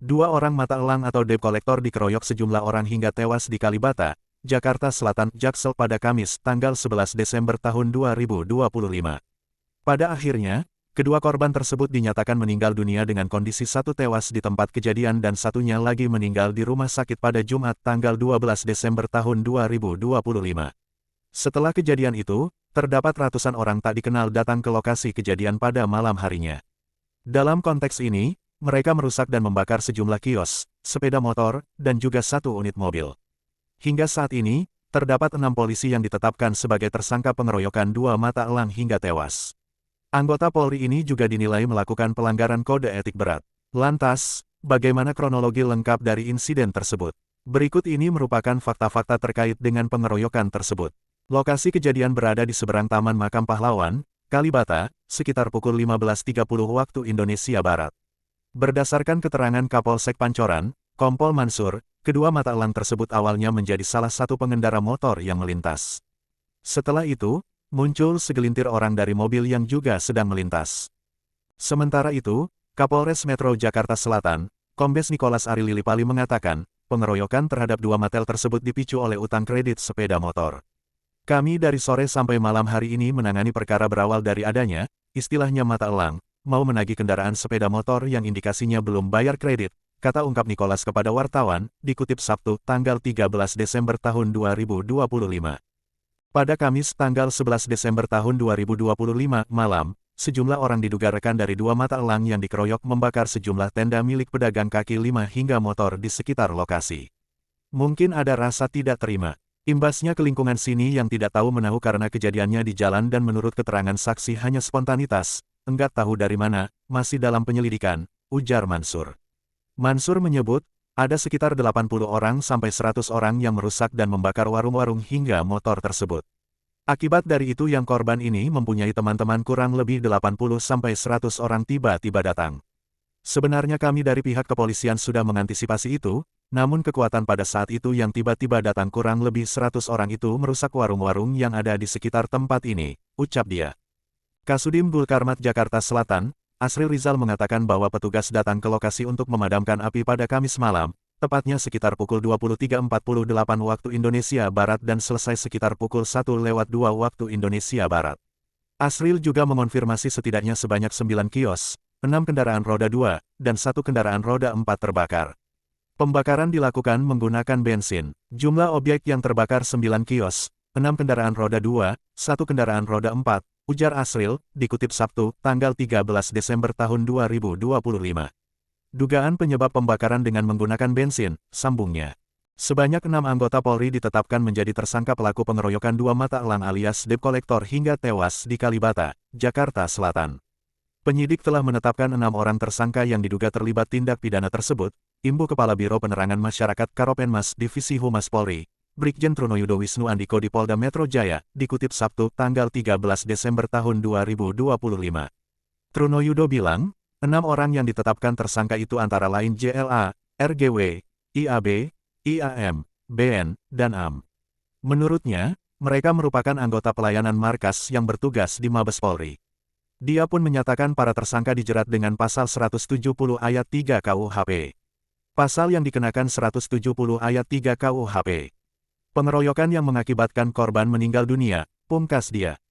Dua orang mata elang atau debt collector dikeroyok sejumlah orang hingga tewas di Kalibata, Jakarta Selatan, Jaksel pada Kamis, tanggal 11 Desember tahun 2025. Pada akhirnya, kedua korban tersebut dinyatakan meninggal dunia dengan kondisi satu tewas di tempat kejadian dan satunya lagi meninggal di rumah sakit pada Jumat, tanggal 12 Desember tahun 2025. Setelah kejadian itu, terdapat ratusan orang tak dikenal datang ke lokasi kejadian pada malam harinya. Dalam konteks ini, mereka merusak dan membakar sejumlah kios, sepeda motor, dan juga satu unit mobil. Hingga saat ini, terdapat 6 polisi yang ditetapkan sebagai tersangka pengeroyokan dua mata elang hingga tewas. Anggota Polri ini juga dinilai melakukan pelanggaran kode etik berat. Lantas, bagaimana kronologi lengkap dari insiden tersebut? Berikut ini merupakan fakta-fakta terkait dengan pengeroyokan tersebut. Lokasi kejadian berada di seberang Taman Makam Pahlawan, Kalibata, sekitar pukul 15.30 waktu Indonesia Barat. Berdasarkan keterangan Kapolsek Pancoran, Kompol Mansur, kedua mata elang tersebut awalnya menjadi salah satu pengendara motor yang melintas. Setelah itu, muncul segelintir orang dari mobil yang juga sedang melintas. Sementara itu, Kapolres Metro Jakarta Selatan, Kombes Nikolas Ari Lilipali mengatakan, pengeroyokan terhadap dua matel tersebut dipicu oleh utang kredit sepeda motor. Kami dari sore sampai malam hari ini menangani perkara berawal dari adanya, istilahnya mata elang, mau menagih kendaraan sepeda motor yang indikasinya belum bayar kredit, kata ungkap Nikolas kepada wartawan, dikutip Sabtu, tanggal 13 Desember tahun 2025. Pada Kamis tanggal 11 Desember tahun 2025 malam, sejumlah orang diduga rekan dari dua mata elang yang dikeroyok membakar sejumlah tenda milik pedagang kaki lima hingga motor di sekitar lokasi. Mungkin ada rasa tidak terima. Imbasnya ke lingkungan sini yang tidak tahu menahu karena kejadiannya di jalan dan menurut keterangan saksi hanya spontanitas, enggak tahu dari mana, masih dalam penyelidikan, ujar Mansur. Mansur menyebut, ada sekitar 80 orang sampai 100 orang yang merusak dan membakar warung-warung hingga motor tersebut. Akibat dari itu yang korban ini mempunyai teman-teman kurang lebih 80 sampai 100 orang tiba-tiba datang. Sebenarnya kami dari pihak kepolisian sudah mengantisipasi itu, namun kekuatan pada saat itu yang tiba-tiba datang kurang lebih 100 orang itu merusak warung-warung yang ada di sekitar tempat ini, ucap dia. Kasudim Gulkarmat Jakarta Selatan, Asril Rizal mengatakan bahwa petugas datang ke lokasi untuk memadamkan api pada Kamis malam, tepatnya sekitar pukul 23.48 waktu Indonesia Barat dan selesai sekitar pukul 1:02 waktu Indonesia Barat. Asril juga mengonfirmasi setidaknya sebanyak 9 kios, 6 kendaraan roda 2, dan 1 kendaraan roda 4 terbakar. Pembakaran dilakukan menggunakan bensin. Jumlah objek yang terbakar 9 kios, 6 kendaraan roda 2, 1 kendaraan roda 4, ujar Asril, dikutip Sabtu, tanggal 13 Desember tahun 2025. Dugaan penyebab pembakaran dengan menggunakan bensin, sambungnya. Sebanyak 6 anggota Polri ditetapkan menjadi tersangka pelaku pengeroyokan dua mata elang alias debt collector hingga tewas di Kalibata, Jakarta Selatan. Penyidik telah menetapkan 6 orang tersangka yang diduga terlibat tindak pidana tersebut, Imbu Kepala Biro Penerangan Masyarakat Karopenmas Divisi Humas Polri, Brigjen Trunoyudo Wisnu Andiko di Polda Metro Jaya, dikutip Sabtu, tanggal 13 Desember tahun 2025. Trunoyudo bilang, 6 orang yang ditetapkan tersangka itu antara lain JLA, RGW, IAB, IAM, BN, dan AM. Menurutnya, mereka merupakan anggota pelayanan markas yang bertugas di Mabes Polri. Dia pun menyatakan para tersangka dijerat dengan pasal 170 ayat 3 KUHP. Pasal yang dikenakan 170 ayat 3 KUHP. Pengeroyokan yang mengakibatkan korban meninggal dunia, pungkas dia.